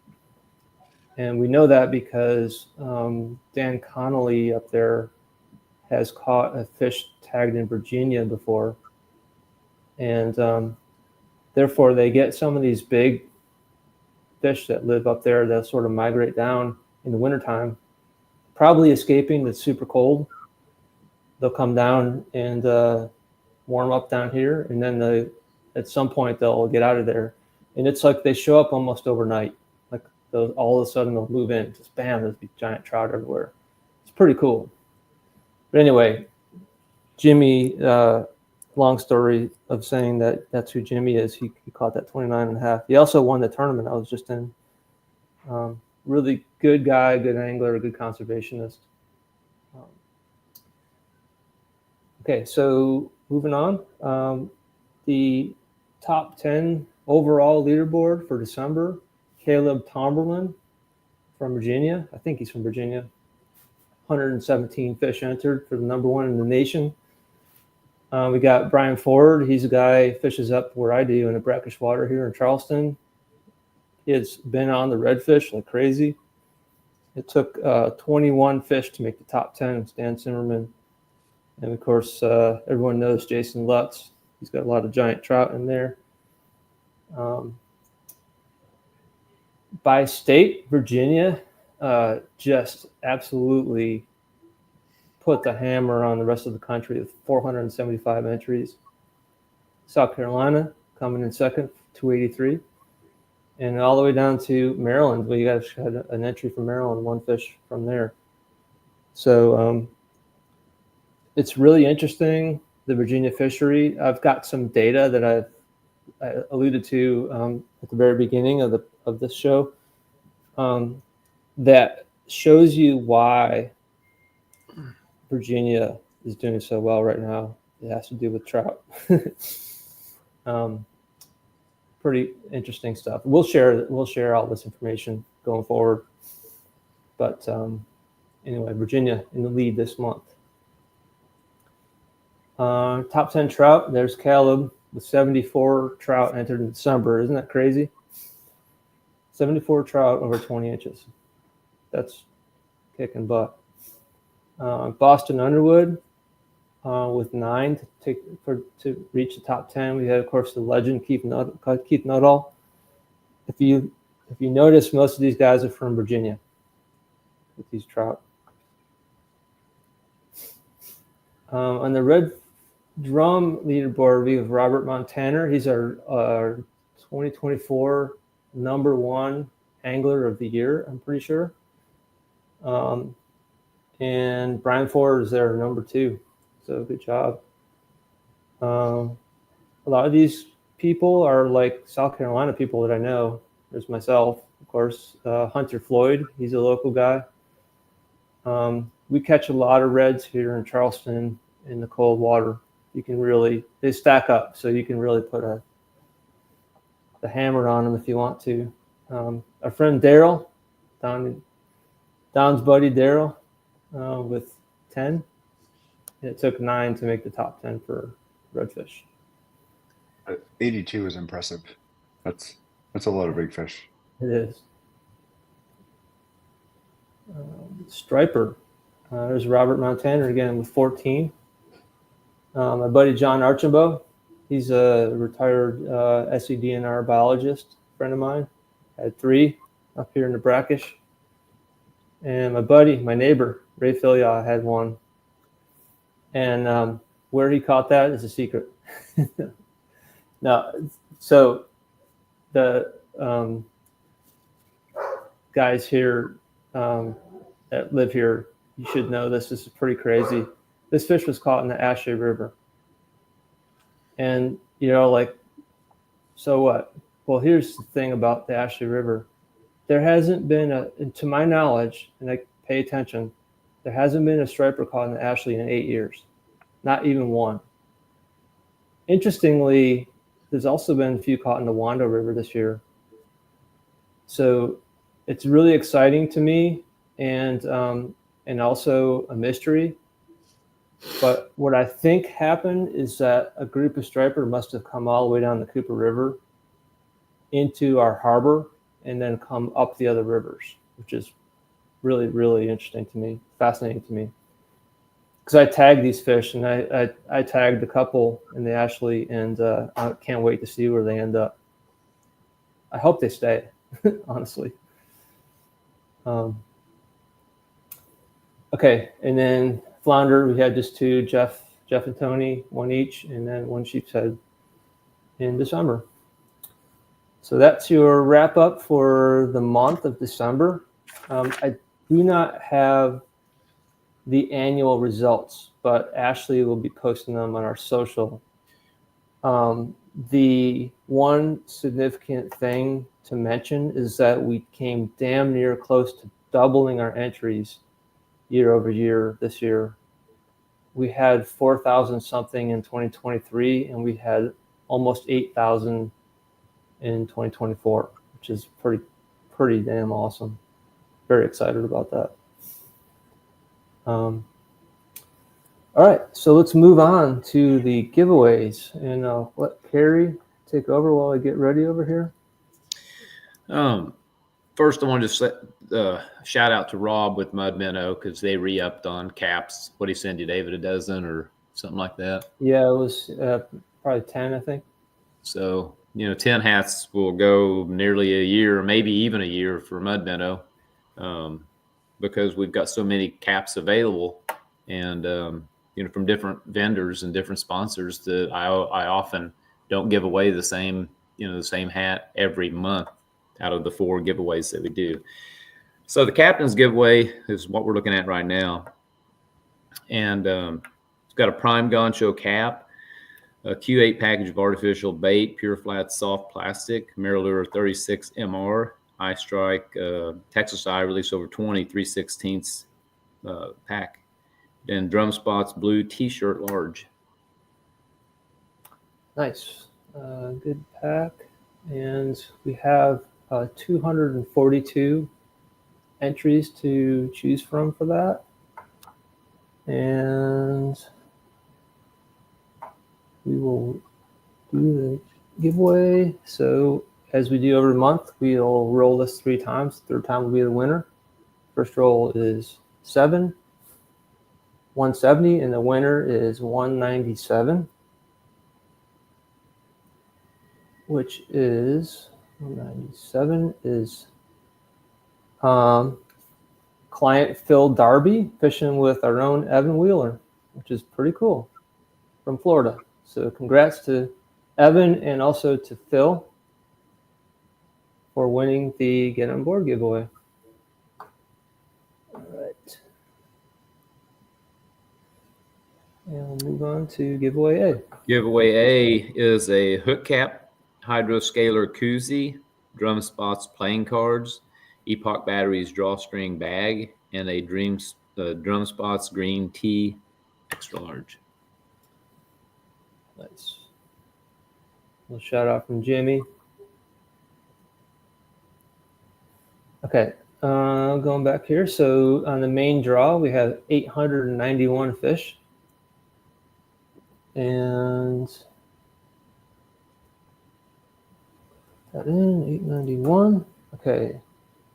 And we know that because Dan Connolly up there has caught a fish tagged in Virginia before. And therefore, they get some of these big fish that live up there that sort of migrate down in the wintertime, probably escaping the super cold. They'll come down and warm up down here, and then at some point they'll get out of there. And it's like they show up almost overnight. Like all of a sudden they'll move in, just bam, there's big giant trout everywhere. It's pretty cool. But anyway, Jimmy, long story of saying that's who Jimmy is. He caught that 29.5. He also won the tournament I was just in. Really good guy, good angler, good conservationist. Okay, so moving on. The top 10 overall leaderboard for December, Caleb Tomberlin from Virginia. I think he's from Virginia. 117 fish entered for the number 1 in the nation. We got Brian Ford. He's a guy who fishes up where I do in the brackish water here in Charleston. He's been on the redfish like crazy. It took 21 fish to make the top 10. Stan Zimmerman. And of course, everyone knows Jason Lutz. He's got a lot of giant trout in there. By state, Virginia just absolutely put the hammer on the rest of the country with 475 entries. South Carolina coming in second, 283. And all the way down to Maryland, we guys had an entry from Maryland, one fish from there. So it's really interesting, the Virginia fishery. I've got some data that I alluded to at the very beginning of this show that shows you why Virginia is doing so well right now. It has to do with trout. Pretty interesting stuff. We'll share all this information going forward. But anyway, Virginia in the lead this month. Top 10 trout. There's Caleb with 74 trout entered in December. Isn't that crazy? 74 trout over 20 inches. That's kicking butt. Boston Underwood with 9 to reach the top 10. We had, of course, the legend Keith Nuttall. If you notice, most of these guys are from Virginia with these trout. On the red drum leaderboard, we have Robert Montana. He's our 2024 #1 angler of the year, I'm pretty sure. And Brian Ford is there, #2. So good job. A lot of these people are like South Carolina people that I know. There's myself, of course. Hunter Floyd, he's a local guy. We catch a lot of reds here in Charleston in the cold water. They stack up, so you can really put the hammer on them if you want to. Our friend Daryl, Don's buddy Daryl, with 10. It took 9 to make the top 10 for redfish. 82 is impressive. That's a lot of big fish. It is. Striper. There's Robert Montana again with 14. My buddy John Archambault, he's a retired SEDNR biologist, friend of mine, had 3 up here in the brackish. And my neighbor, Ray Filiaw, had 1. And where he caught that is a secret. Now, so the guys here that live here, you should know this. This is pretty crazy. This fish was caught in the Ashley River. And, so what? Well, here's the thing about the Ashley River. There hasn't been to my knowledge, and I pay attention, there hasn't been a striper caught in the Ashley in 8 years. Not even one. Interestingly, there's also been a few caught in the Wando River this year. So it's really exciting to me and also a mystery. But what I think happened is that a group of striper must have come all the way down the Cooper River into our harbor and then come up the other rivers, which is really, really interesting to me, fascinating to me. Because I tagged these fish, and I tagged a couple in the Ashley, and I can't wait to see where they end up. I hope they stay, honestly. Okay, and then flounder, we had just 2, Jeff and Tony, 1 each, and then 1 sheep's head in December. So that's your wrap up for the month of December. I do not have the annual results, but Ashley will be posting them on our social. The one significant thing to mention is that we came damn near close to doubling our entries year over year this year. We had 4,000 something in 2023, and we had almost 8,000 in 2024, which is pretty damn awesome. Very excited about that. All right, so let's move on to the giveaways, and I'll let Carrie take over while I get ready over here. First, I wanted to shout out to Rob with Mud Minnow because they re-upped on caps. What did he send you, David? A dozen or something like that? Yeah, it was probably 10, I think. So, 10 hats will go nearly a year, maybe even a year for Mud Minnow, because we've got so many caps available and from different vendors and different sponsors. That I often don't give away the same hat every month out of the 4 giveaways that we do. So the captain's giveaway is what we're looking at right now, and it's got a prime Goncho cap, a Q8 package of artificial bait, pure flat soft plastic, Mirror 36 MR, Eye Strike, Texas Eye release over 20 3/16 pack, and Drum Spots blue T-shirt large. Nice, good pack, and we have 242 entries to choose from for that, and we will do the giveaway. So as we do every month, we'll roll this 3 times. Third time will be the winner. First roll is 7, 170, and the winner is 197, which is 197 is client Phil Darby fishing with our own Evan Wheeler, which is pretty cool, from Florida. So congrats to Evan and also to Phil for winning the Get On Board giveaway. All right. And we'll move on to giveaway A. Giveaway A is a hook cap, hydroscalar koozie, Drum Spots playing cards, Epoch Batteries drawstring bag, and a Drum Spots green tea extra large. Nice. A little shout out from Jimmy. Okay, going back here. So on the main draw, we have 891 fish. And that in 891. Okay.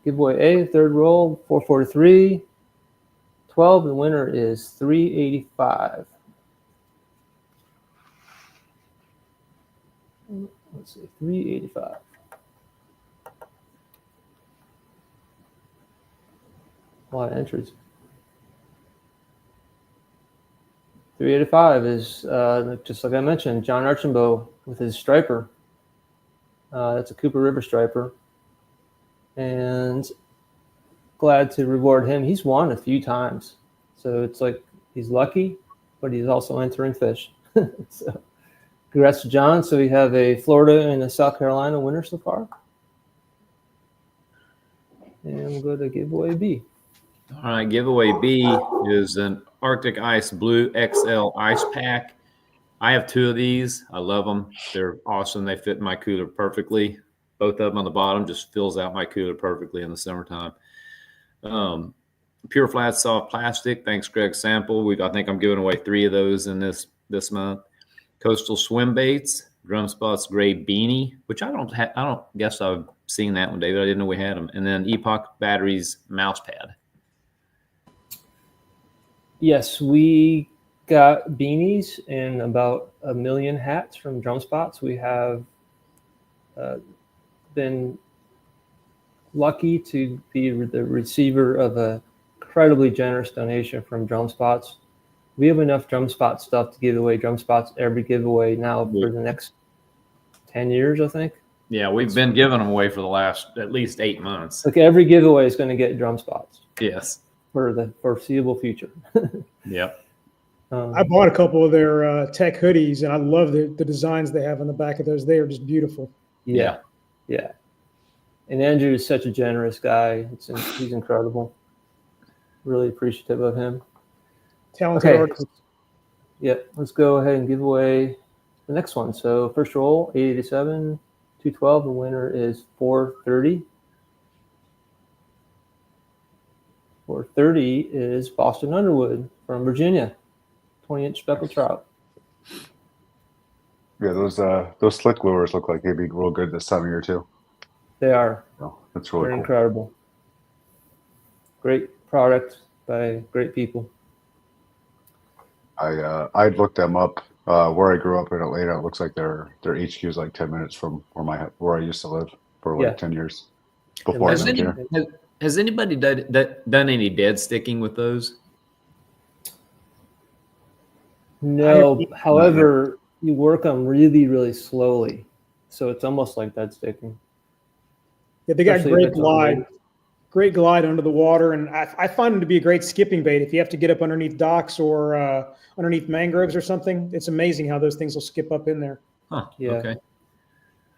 Giveaway A, third roll, 443, 12. The winner is 385. Let's see, 385. A lot of entries. 385 is, just like I mentioned, John Archambault with his striper. That's a Cooper River striper. And glad to reward him. He's won a few times. So it's like he's lucky, but he's also entering fish. So congrats to John. So we have a Florida and a South Carolina winner so far. And we'll go to giveaway B. All right, giveaway B is an Arctic Ice Blue XL ice pack. I have 2 of these. I love them. They're awesome. They fit in my cooler perfectly. Both of them on the bottom just fills out my cooler perfectly in the summertime. Pure flat soft plastic. Thanks, Greg Sample. I think I'm giving away 3 of those in this month. Coastal swim baits, Drum Spots gray beanie, which I don't guess I've seen that one, David. I didn't know we had them. And then Epoch Batteries mouse pad. Yes, we got beanies and about 1 million hats from Drum Spots. We have been lucky to be the receiver of a incredibly generous donation from Drum Spots. We have enough Drum Spot stuff to give away Drum Spots every giveaway now for the next 10 years, I think. Yeah, we've been giving them away for the last at least 8 months. Like every giveaway is going to get Drum Spots. Yes. For the foreseeable future. Yep. I bought a couple of their tech hoodies, and I love the designs they have on the back of those. They are just beautiful. Yeah. And Andrew is such a generous guy. He's incredible. Really appreciative of him. Talented artist. Yeah, let's go ahead and give away the next one. So first roll, 887, 212. The winner is 430. 430 is Boston Underwood from Virginia, 20-inch speckled trout. Yeah, those slick lures look like they'd be real good this time of year too. They are. So that's really They're cool. incredible. Great product by great people. I looked them up where I grew up in Atlanta. It looks like their HQ is like 10 minutes from where I used to live for like 10 years before I moved here. Has anybody done any dead sticking with those? No, however, you work them really, really slowly. So it's almost like dead sticking. Yeah, they got Especially if it's on great glide under the water, and I find them to be a great skipping bait if you have to get up underneath docks or underneath mangroves or something. It's amazing how those things will skip up in there. Huh. Yeah. Okay.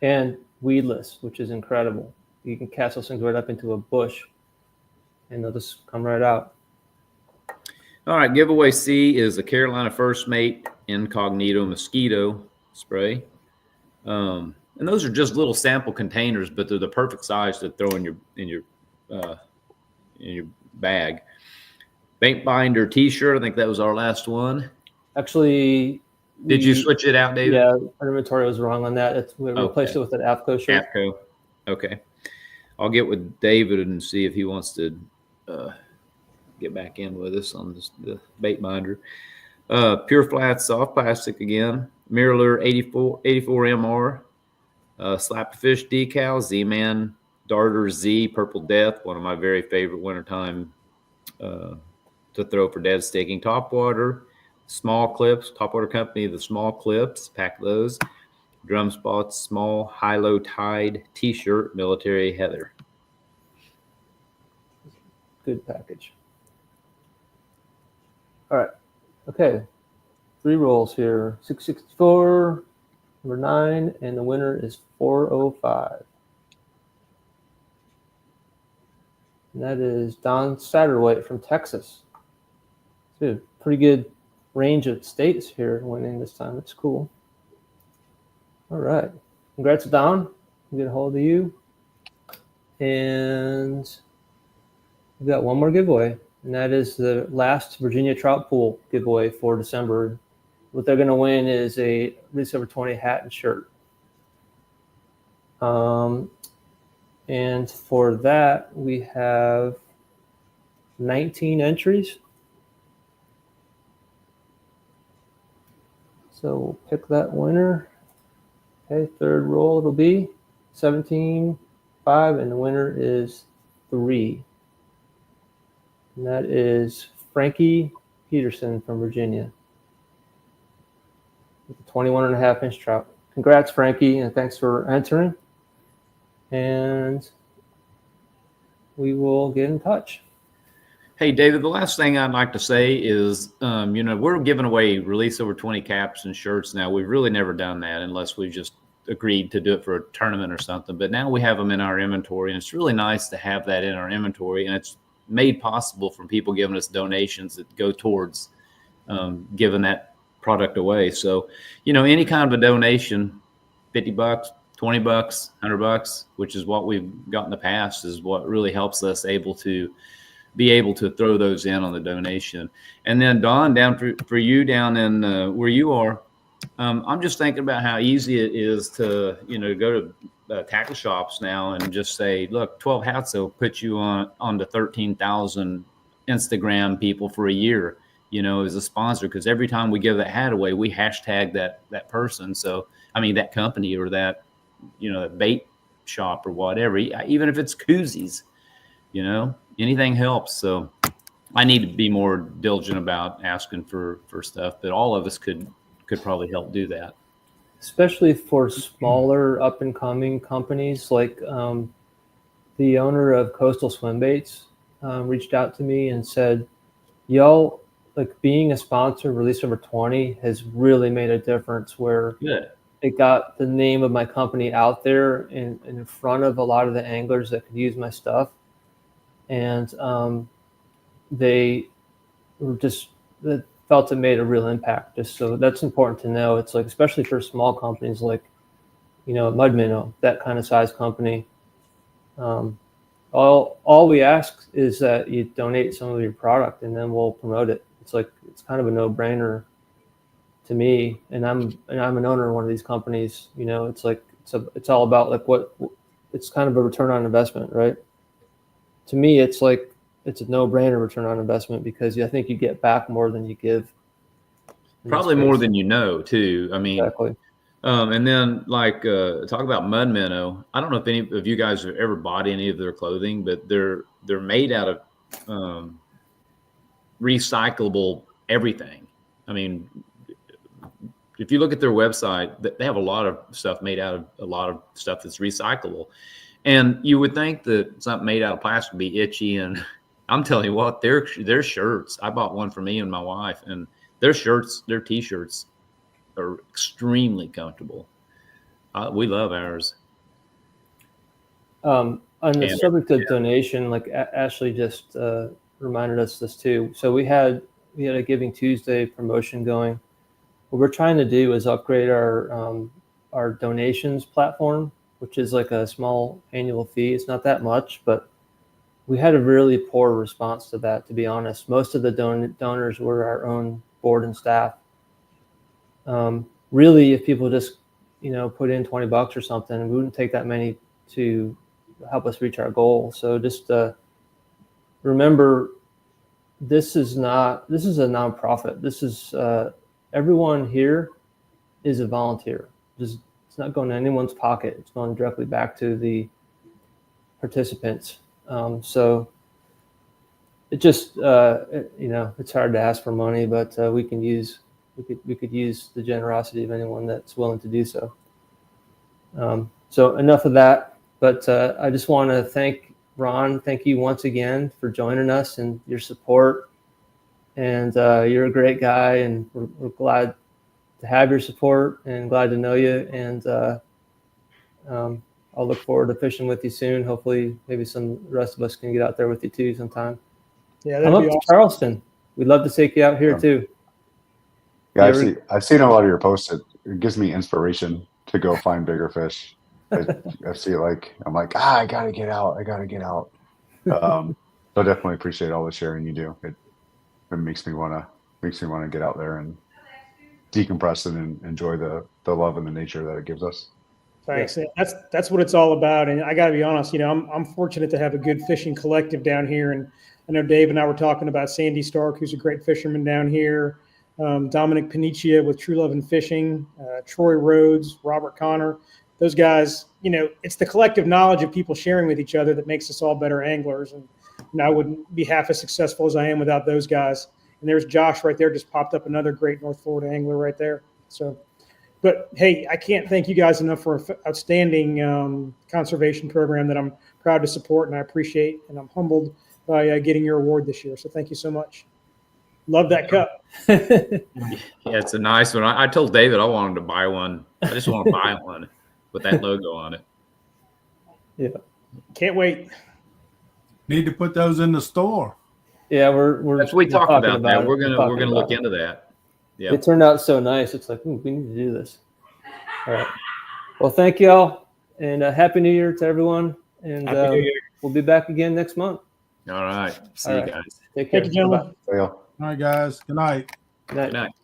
And weedless, which is incredible. You can cast those things right up into a bush, and they'll just come right out. All right. Giveaway C is a Carolina First Mate Incognito Mosquito Spray. And those are just little sample containers, but they're the perfect size to throw in your bag. Bait binder T-shirt. I think that was our last one. Actually, Did you switch it out, David? Yeah, our inventory was wrong on that. We replaced it with an AFCO shirt. AFCO. Okay. I'll get with David and see if he wants to get back in with us on the bait binder. Pure Flat soft plastic again. Mirror 84 MR. Slap Fish decal. Z-Man Darter Z Purple Death. One of my very favorite wintertime to throw for dead sticking. Topwater. Small clips. Topwater Company, the small clips. Pack those. Drum Spots, small high-low tide T-shirt, military heather. Good package. All right. Okay. 3 rolls here. 664, number 9, and the winner is 405. And that is Don Satterwhite from Texas. It's a pretty good range of states here winning this time. It's cool. All right. Congrats, Don. We'll get a hold of you. And we've got one more giveaway, and that is the last Virginia Trout Pool giveaway for December. What they're going to win is a Release Over 20 hat and shirt. And for that, we have 19 entries. So we'll pick that winner. Okay, third roll it'll be 17-5, and the winner is 3. And that is Frankie Peterson from Virginia with a 21.5-inch trout. Congrats, Frankie, and thanks for entering. And we will get in touch. Hey, David, the last thing I'd like to say is, we're giving away Release Over 20 caps and shirts now. We've really never done that unless we just agreed to do it for a tournament or something. But now we have them in our inventory, and it's really nice to have that in our inventory. And it's made possible from people giving us donations that go towards giving that product away. So, any kind of a donation, $50, $20, $100, which is what we've got in the past, is what really helps us be able to throw those in on the donation. And then Don, down for you down in where you are, I'm just thinking about how easy it is to, go to tackle shops now and just say, look, 12 hats will put you on to 13,000 Instagram people for a year, as a sponsor. Because every time we give that hat away, we hashtag that person. So, that company or that, that bait shop or whatever, even if it's koozies, anything helps. So I need to be more diligent about asking for stuff, but all of us could probably help do that. Especially for smaller up and coming companies, like the owner of Coastal Swim Baits reached out to me and said, y'all, like, being a sponsor of Release Over 20 has really made a difference, where it got the name of my company out there in front of a lot of the anglers that could use my stuff. And they were just felt it made a real impact. Just so that's important to know. It's like, especially for small companies like, Mud Minnow, that kind of size company. All we ask is that you donate some of your product, and then we'll promote it. It's kind of a no-brainer to me. And I'm an owner of one of these companies. It's all about it's kind of a return on investment, right? To me, it's like it's a no-brainer return on investment, because I think you get back more than you give. Probably more than too. Exactly. And then talk about Mud Minnow. I don't know if any of you guys have ever bought any of their clothing, but they're made out of recyclable everything. if you look at their website, they have a lot of stuff made out of a lot of stuff that's recyclable. And you would think that something made out of plastic would be itchy. And I'm telling you what, their shirts, I bought one for me and my wife, and their shirts, their T-shirts are extremely comfortable. We love ours. On the subject of donation, like Ashley just reminded us this too. So we had a Giving Tuesday promotion going. What we're trying to do is upgrade our donations platform, which is like a small annual fee. It's not that much, but we had a really poor response to that, to be honest. Most of the donors were our own board and staff. Really, if people just, put in $20 or something, we wouldn't take that many to help us reach our goal. So just remember, this is a nonprofit. This is everyone here is a volunteer. It's not going to anyone's pocket. It's going directly back to the participants. So it just it's hard to ask for money, but we could use the generosity of anyone that's willing to do so. So enough of that. But I just want to thank Ron. Thank you once again for joining us and your support. And you're a great guy, and we're glad to have your support and glad to know you. And I'll look forward to fishing with you soon. Hopefully, maybe the rest of us can get out there with you too sometime. Yeah, I'm up to Charleston. We'd love to take you out here too. Yeah, I've seen a lot of your posts. It gives me inspiration to go find bigger fish. I see I'm like, I gotta get out. So definitely appreciate all the sharing you do. It makes me wanna get out there and decompress and enjoy the love and the nature that it gives us. Thanks. Yeah. That's what it's all about. And I got to be honest, I'm fortunate to have a good fishing collective down here. And I know Dave and I were talking about Sandy Stark, who's a great fisherman down here. Dominic Panicia with True Love and Fishing, Troy Rhodes, Robert Connor. Those guys, it's the collective knowledge of people sharing with each other that makes us all better anglers. And I wouldn't be half as successful as I am without those guys. And there's Josh right there, just popped up, another great North Florida angler right there. So, but hey, I can't thank you guys enough for an outstanding conservation program that I'm proud to support, and I appreciate, and I'm humbled by getting your award this year. So thank you so much. Love that cup. Yeah, it's a nice one. I told David I wanted to buy one. I just want to buy one with that logo on it. Yeah, can't wait. Need to put those in the store. Yeah, we're that's what we talked about that. We're gonna look it. into that. Yeah, it turned out so nice. It's like, we need to do this. All right. Well, thank you all, and Happy New Year to everyone. And we'll be back again next month. All right. See you guys. Take care. Thank you, gentlemen. Bye. All right, guys. Good night. Good night. Good night.